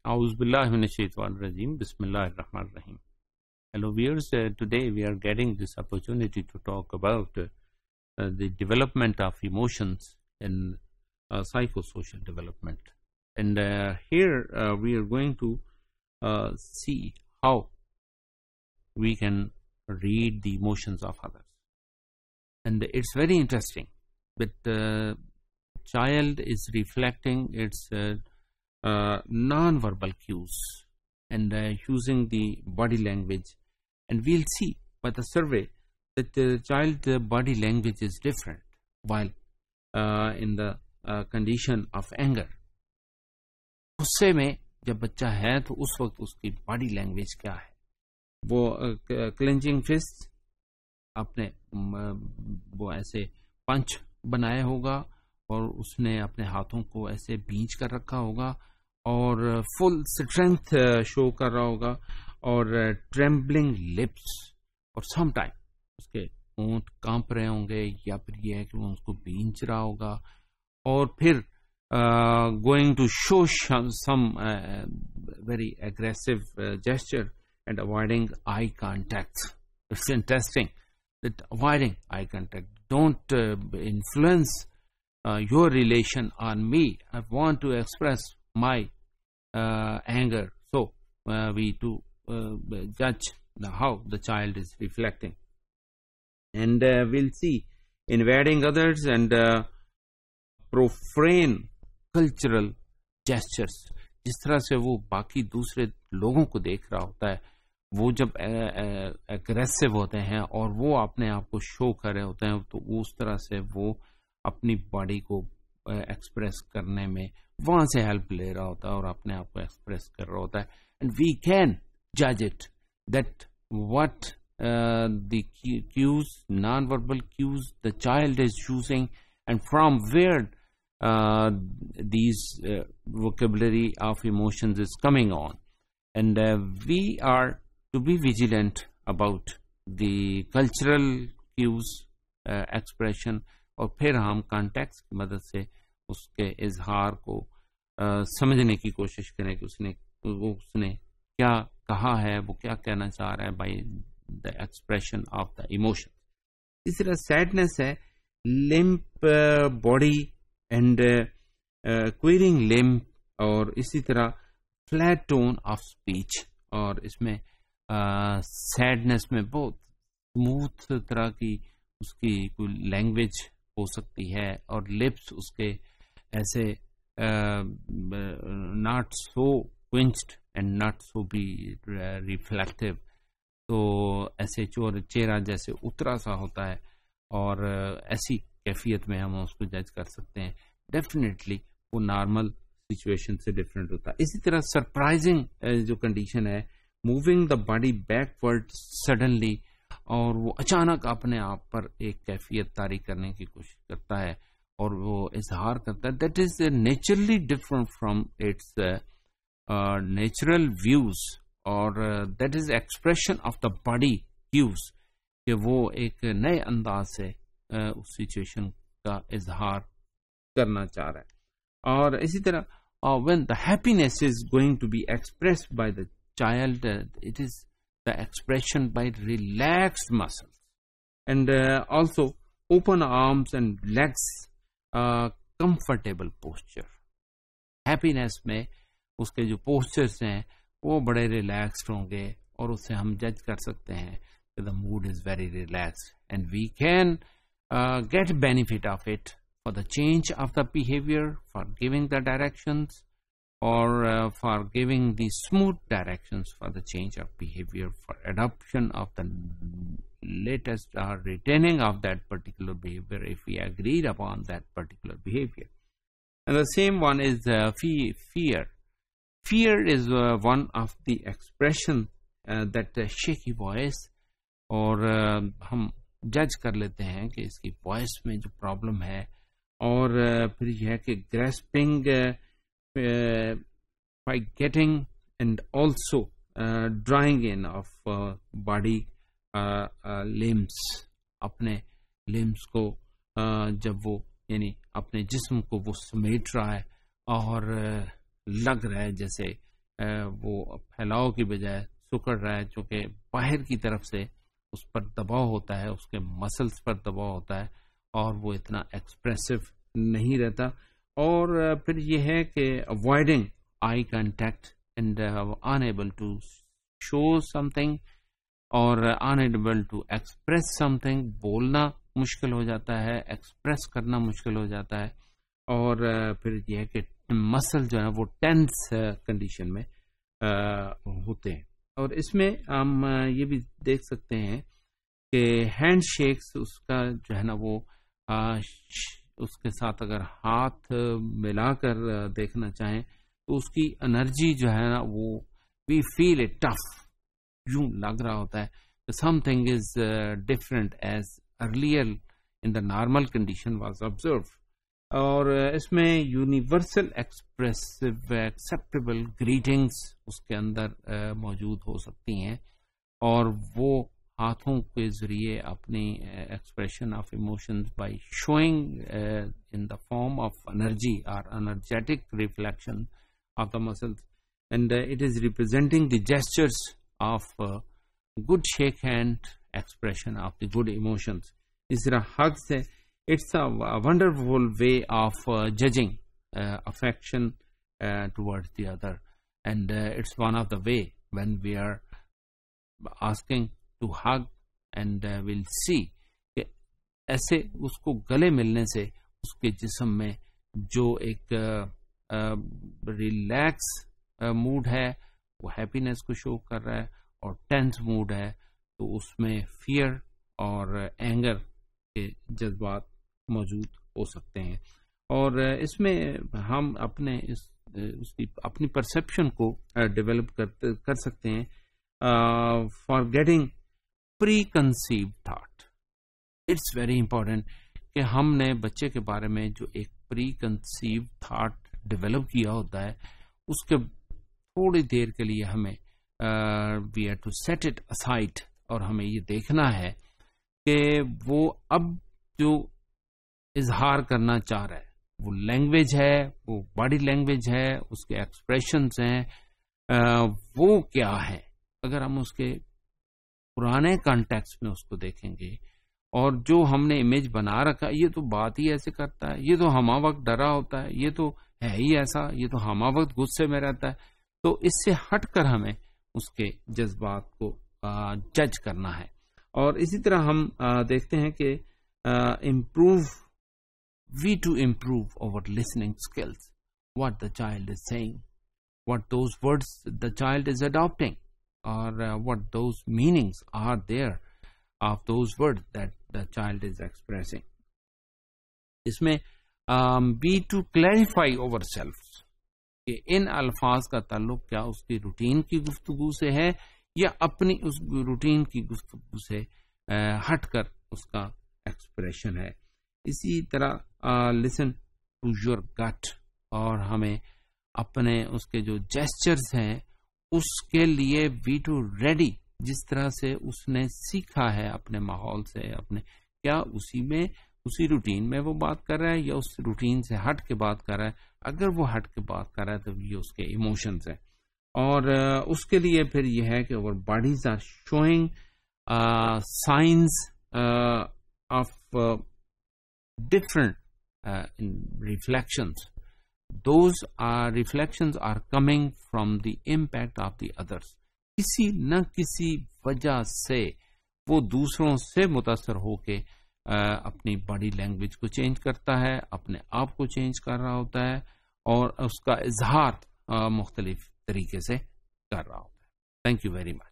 A'udhu billahi minash shaitanir rajim. Bismillahir rahmanir rahim. Hello viewers, today we are getting this opportunity to talk about the development of emotions in psychosocial development. And here we are going to see how we can read the emotions of others. And it's very interesting that the child is reflecting its non-verbal cues and using the body language, and we'll see by the survey that the child body language is different while in the condition of anger. गुस्से में जब बच्चा है तो उस वक्त उसकी body language क्या है, वो क्लेंचिंग फिस्ट अपने वो ऐसे पंच बनाया होगा और उसने अपने हाथों को ऐसे बींच कर रखा होगा और फुल स्ट्रेंथ शो कर रहा होगा और ट्रेम्बलिंग लिप्स, और सम टाइम उसके होंठ कांप रहे होंगे या फिर ये है कि वो उसको बींच रहा होगा और फिर going to show some very aggressive gesture and avoiding eye contact. It's interesting that avoiding eye contact don't influence your relation on me. I want to express my anger. So we to judge how the child is reflecting, and we'll see invading others and profane cultural gestures. जिस तरह से वो बाकी दूसरे लोगों को देख रहा होता है, वो जब एग्रेसिव होते हैं और वो अपने आप को शो कर रहे होते हैं, तो उस तरह से वो अपनी बॉडी को एक्सप्रेस करने में वहां से हेल्प ले रहा होता है और अपने आप को एक्सप्रेस कर रहा होता है. एंड वी कैन जज it that what the cues, non verbal cues the child is using and from where these vocabulary of emotions is coming on, and we are to be vigilant about the cultural cues expression, और फिर हम context की मदद से उसके इजहार को समझने की कोशिश करें कि उसने क्या कहा है, वो क्या कहना चाह रहा है by the expression of the emotion. इस तरह sadness है, limp body and queering limp, और इसी तरह फ्लैट टोन ऑफ स्पीच. और इसमें सैडनेस में बहुत स्मूथ तरह की उसकी कोई लैंग्वेज हो सकती है और लिप्स उसके ऐसे not so quenched and not so be reflective, तो ऐसे चेहरा जैसे उतरा सा होता है और ऐसी कैफियत में हम उसको जज कर सकते हैं. डेफिनेटली वो नॉर्मल सिचुएशन से डिफरेंट होता है. इसी तरह सरप्राइजिंग जो कंडीशन है, moving the body backward suddenly, और वो अचानक अपने आप पर एक कैफियत तारी करने की कोशिश करता है और वो इजहार करता है. That is naturally different from its natural views, और that is expression of the body cues, कि वो एक नए अंदाज से उस सिचुएशन का इजहार करना चाह रहा है. और इसी तरह when the happiness is going to be expressed by the child, it is the expression by relaxed muscles and also open arms and legs, comfortable posture. happiness में उसके जो postures हैं वो बड़े relaxed होंगे और उससे हम जज कर सकते हैं कि the mood is very relaxed, and we can get benefit of it for the change of the behavior, for giving the directions, or for giving the smooth directions for the change of behavior, for adoption of the latest or retaining of that particular behavior if we agreed upon that particular behavior. And the same one is fear. Fear is one of the expression that shaky voice, और हम जज कर लेते हैं कि इसकी voice में जो प्रॉब्लम है, और फिर यह है कि grasping by getting and also drawing in of body limbs, अपने लिम्स को जब वो यानी अपने जिस्म को वो समेट रहा है और लग रहा है जैसे वो फैलाव की बजाय सिकुड़ रहा है, जो कि बाहर की तरफ से उस पर दबाव होता है, उसके मसल्स पर दबाव होता है और वो इतना एक्सप्रेसिव नहीं रहता। और फिर ये है कि avoiding eye contact and unable to show something और अनएबल टू एक्सप्रेस समथिंग, बोलना मुश्किल हो जाता है, एक्सप्रेस करना मुश्किल हो जाता है। और फिर यह है कि मसल जो है वो टेंस कंडीशन में होते हैं। और इसमें हम ये भी देख सकते हैं कि हैंड शेक्स, उसका जो है ना वो उसके साथ अगर हाथ मिलाकर देखना चाहें तो उसकी एनर्जी जो है ना वो वी फील इट टफ, यूं लग रहा होता है something is different as earlier in the normal condition was observe. और इसमें यूनिवर्सल एक्सप्रेसिव एक्सेप्टेबल ग्रीटिंग्स उसके अंदर मौजूद हो सकती हैं और वो हाथों के जरिए अपनी expression of emotions by showing in the form of energy और energetic reflection of the muscles and it is representing the gestures of good shake hand expression of the good emotions. इस तरह हग से it's a wonderful way of judging affection towards the other, and it's one of the way when we are asking to hug and we'll see कि ऐसे उसको गले मिलने से उसके जिस्म में जो एक रिलैक्स मूड है वो हैप्पीनेस को शो कर रहा है और टेंस मूड है तो उसमें फियर और एंगर के जज्बात मौजूद हो सकते हैं। और इसमें हम अपने उसकी अपनी परसेप्शन को डेवलप कर सकते हैं for getting pre conceive thought. It's very important कि हमने बच्चे के बारे में जो एक प्री कंसीव थाट डेवलप किया होता है उसके थोड़ी देर के लिए हमें we have to set it aside और हमें ये देखना है कि वो अब जो इजहार करना चाह रहा है वो लैंग्वेज है, वो बॉडी लैंग्वेज है, उसके एक्सप्रेशंस हैं, वो क्या है। अगर हम उसके पुराने कॉन्टेक्स्ट में उसको देखेंगे और जो हमने इमेज बना रखा ये तो बात ही ऐसे करता है, ये तो हमा वक्त डरा होता है, ये तो है ही ऐसा, ये तो हमा वक्त गुस्से में रहता है, तो इससे हटकर हमें उसके जज्बात को जज करना है। और इसी तरह हम देखते हैं कि we to improve our listening skills, what the child is saying, what those words the child is adopting, or what those meanings are there of those words that the child is expressing. इसमें we to clarify ourselves कि इन अल्फाज का ताल्लुक क्या उसकी routine की गुफ्तगू से है या अपनी उस रूटीन की गुफ्तगू से हटकर उसका एक्सप्रेशन है। इसी तरह लिसन टू योर गट और हमें अपने उसके जो जेस्चर्स हैं उसके लिए वी टू रेडी, जिस तरह से उसने सीखा है अपने माहौल से, अपने क्या उसी में उसी रूटीन में वो बात कर रहा है या उस रूटीन से हट के बात कर रहा है। अगर वो हट के बात कर रहा है तो ये उसके इमोशंस हैं। और उसके लिए फिर यह है कि our bodies are showing science of different reflections. Those reflections are coming from the impact of the others. किसी न किसी वजह से वो दूसरों से मुतासर होके अपनी बॉडी लैंग्वेज को चेंज करता है, अपने आप को चेंज कर रहा होता है और उसका इजहार मुख्तलिफ तरीके से कर रहा होता है। Thank you very much.